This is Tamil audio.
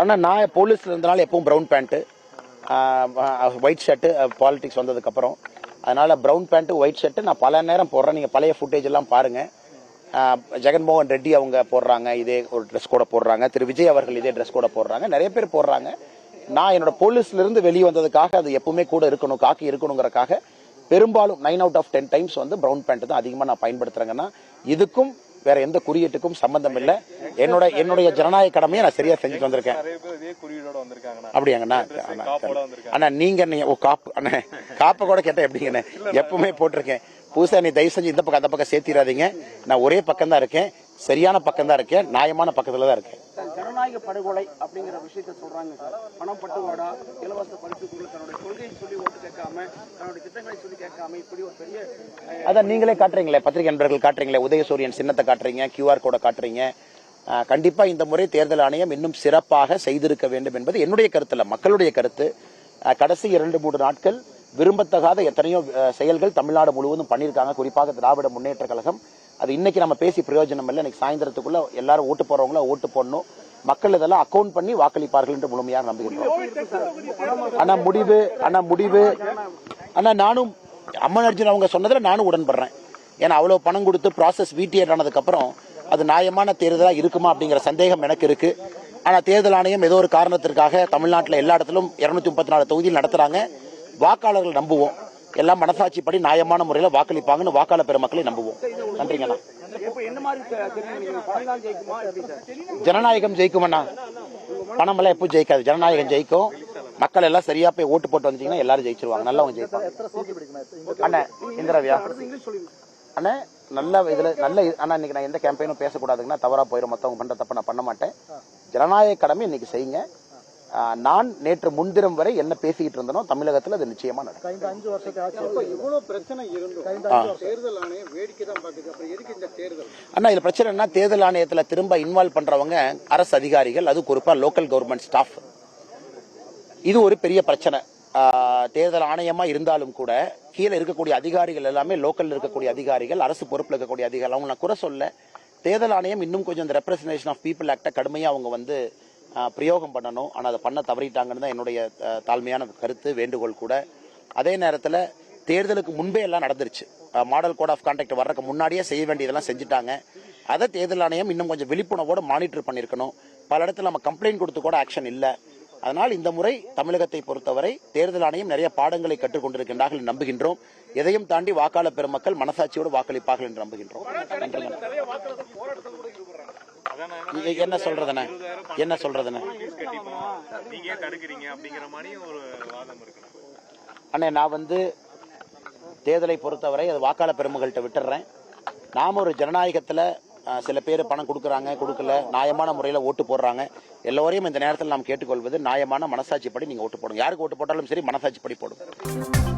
ஆனா நான் போலீஸ்ல இருந்தனால எப்பவும் brown pant white shirt politics வந்ததுக்கு அப்புறம் அதனால பிரவுன் பேண்ட் ஒயிட் ஷர்ட் நான் பல நேரம் போடுறேன். நீங்க பழைய ஃபுட்டேஜ் எல்லாம் பாருங்க. ஜெகன்மோகன் ரெட்டி அவங்க போடுறாங்க, இதே ஒரு ட்ரெஸ் கோட போடுறாங்க. திரு விஜய் அவர்கள் இதே ட்ரெஸ் கோட போடுறாங்க. நிறைய பேர் போடுறாங்க. நான் என்னோட போலீஸ்ல இருந்து வெளியே வந்ததுக்காக அது எப்பவுமே கூட இருக்கணும், காக்கி இருக்கணுங்கிறக்காக பெரும்பாலும் 9 out of 10 டைம்ஸ் வந்து பிரவுன் பேண்ட் தான் அதிகமா நான் பயன்படுத்துறேங்கன்னா இதுக்கும் வேற எந்த குறியீட்டுக்கும் சம்பந்தம் இல்ல. என்னுடைய ஜனநாயக கடமையை நான் சரியா செஞ்சுட்டு வந்திருக்கேன். அப்படியாங்கண்ணா? அண்ணா நீங்க காப்ப கூட கேட்டா எப்படிங்கண்ணே? எப்பவுமே போட்டிருக்கேன். புதுசா நீ தயவு செஞ்சு இந்த பக்கம் அந்த பக்கம் சேர்த்திடாதீங்க. நான் ஒரே பக்கம் தான் இருக்கேன், சரியான பக்கம் தான் இருக்கேன், நியாயமான பக்கத்துல தான் இருக்கேன். ஜனநாயக படுகொலை அப்படிங்கிற விஷயத்த சொல்றாங்க சார். பணம் பட்டுவாடா, இலவச பரிசுகள், தன்னுடைய கொள்கையை சொல்லி ஓட்டு கேட்காம, தன்னுடைய திட்டங்களை சொல்லி கேட்காம இப்படி ஒரு பெரிய அதான் நீங்களே காட்டுறீங்களே, பத்திரிகை நண்பர்கள் காட்டுறீங்களே, உதயசூரியன் சின்னத்தை காட்டுறீங்க, QR கோட காட்டுறீங்க. கண்டிப்பா இந்த முறை தேர்தல் ஆணையம் இன்னும் சிறப்பாக செய்திருக்க வேண்டும் என்பது என்னுடைய கருத்துல, மக்களுடைய கருத்து. கடைசி 2-3 நாட்கள் விரும்பத்தகாத எத்தனையோ செயல்கள் தமிழ்நாடு முழுவதும் பண்ணியிருக்காங்க, குறிப்பாக திராவிட முன்னேற்ற கழகம். அது இன்னைக்கு நம்ம பேசி பிரயோஜனம் இல்லை. இன்னைக்கு சாயந்தரத்துக்குள்ள எல்லாரும் ஓட்டு போறவங்கள ஓட்டு போடணும், மக்கள் இதெல்லாம் அக்கௌண்ட் பண்ணி வாக்களிப்பார்கள் என்று முழுமையாக நம்புகின்றோம். ஆனா நானும் அம்மன் அர்ஜுன் அவங்க சொன்னதுல நானும் உடன்படுறேன். ஏன்னா அவ்வளவு பணம் கொடுத்து ப்ராசஸ் VTR ஆனதுக்கு அப்புறம் அது நியாயமான தேர்தலா இருக்குமா அப்படிங்கிற சந்தேகம் எனக்கு இருக்கு. ஆனா தேர்தல் ஆணையம் ஏதோ ஒரு காரணத்திற்காக தமிழ்நாட்டில் எல்லா இடத்திலும் 234 தொகுதியில் நடத்துறாங்க. வாக்காளர்கள் நம்புவோம், எல்லாம் மனசாட்சிப்படி நியாயமான முறையில் வாக்களிப்பாங்கன்னு வாக்காளர் பெருமக்களை நம்புவோம். நன்றிங்கண்ணா. ஜனநாயகம் ஜெயிக்குமண்ணா? பணம் எல்லாம் எப்போ ஜெயிக்காது, ஜனநாயகம் ஜெயிக்கும். மக்கள் எல்லாம் சரியா போய் ஓட்டு போட்டு வந்தீங்கன்னா எல்லாரும் ஜெயிச்சிருவாங்க, நல்லவங்க ஜெயிப்பாங்க. அண்ணா இந்திரவியா அண்ணா நல்ல இதுல நல்ல அண்ணா இன்னைக்கு நான் எந்த கேம்பெயினும் பேசக்கூடாதுங்கன்னா தவறா போயிடும், மத்தவங்க பண்ற தப்ப நான் பண்ண மாட்டேன். ஜனநாயக கடமை இன்னைக்கு செய்யுங்க. நான் நேற்று முன்தினம் வரை என்ன பேசிக்கிட்டு இருந்தனோ தமிழகத்தில் அது நிச்சயமா நடக்கும். அண்ணா இதுல பிரச்சனை என்ன, தேர்தல் ஆணையத்தில் திரும்ப இன்வால்வ் பண்றவங்க அரசு அதிகாரிகள், அது குறிப்பா லோக்கல் கவர்மெண்ட் ஸ்டாஃப். இது ஒரு பெரிய பிரச்சனை. தேர்தல் ஆணையமா இருந்தாலும் கூட கீழே இருக்கக்கூடிய அதிகாரிகள் எல்லாமே லோக்கல் இருக்கக்கூடிய அதிகாரிகள், அரசு பொறுப்பில் இருக்கக்கூடிய அதிகாரிகள். அவங்க நான் குறை சொல்ல, தேர்தல் ஆணையம் இன்னும் கொஞ்சம் இந்த ரெப்ரசன்டேஷன் ஆஃப் பீப்புள் ஆக்ட கடுமையா அவங்க வந்து பிரயோகம் பண்ணணும். ஆனால் அதை பண்ண தவறிட்டாங்கன்னு தான் என்னுடைய தாழ்மையான கருத்து, வேண்டுகோள் கூட. அதே நேரத்தில் தேர்தலுக்கு முன்பே எல்லாம் நடந்துருச்சு. மாடல் கோட் ஆஃப் கான்டாக்ட் வர்றதுக்கு முன்னாடியே செய்ய வேண்டியதெல்லாம் செஞ்சுட்டாங்க. அதை தேர்தல் ஆணையம் இன்னும் கொஞ்சம் விழிப்புணர்வோடு மானிட்டர் பண்ணியிருக்கணும். பல இடத்துல நம்ம கம்ப்ளைண்ட் கொடுத்து கூட ஆக்ஷன் இல்லை. அதனால் இந்த முறை தமிழகத்தை பொறுத்தவரை தேர்தல் ஆணையம் நிறைய பாடங்களை கற்றுக்கொண்டிருக்கின்றார்கள் நம்புகின்றோம். எதையும் தாண்டி வாக்காளர் பெருமக்கள் மனசாட்சியோடு வாக்களிப்பார்கள் என்று நம்புகின்றோம். என்ன சொல்றதுன்னு அண்ணே, நான் வந்து தேர்தலை பொறுத்தவரை அது வாக்காளர் பெருமக்கள்கிட்ட விட்டுறேன். நாம ஒரு ஜனநாயகத்துல சில பேர் பணம் கொடுக்கறாங்க, கொடுக்கல, நியாயமான முறையில் ஓட்டு போடுறாங்க. எல்லோரையும் இந்த நேரத்தில் நாம் கேட்டுக்கொள்வது, நியாயமான மனசாட்சிப்படி நீங்க ஓட்டு போடுங்க. யாருக்கு ஓட்டு போட்டாலும் சரி, மனசாட்சிப்படி போடுங்க.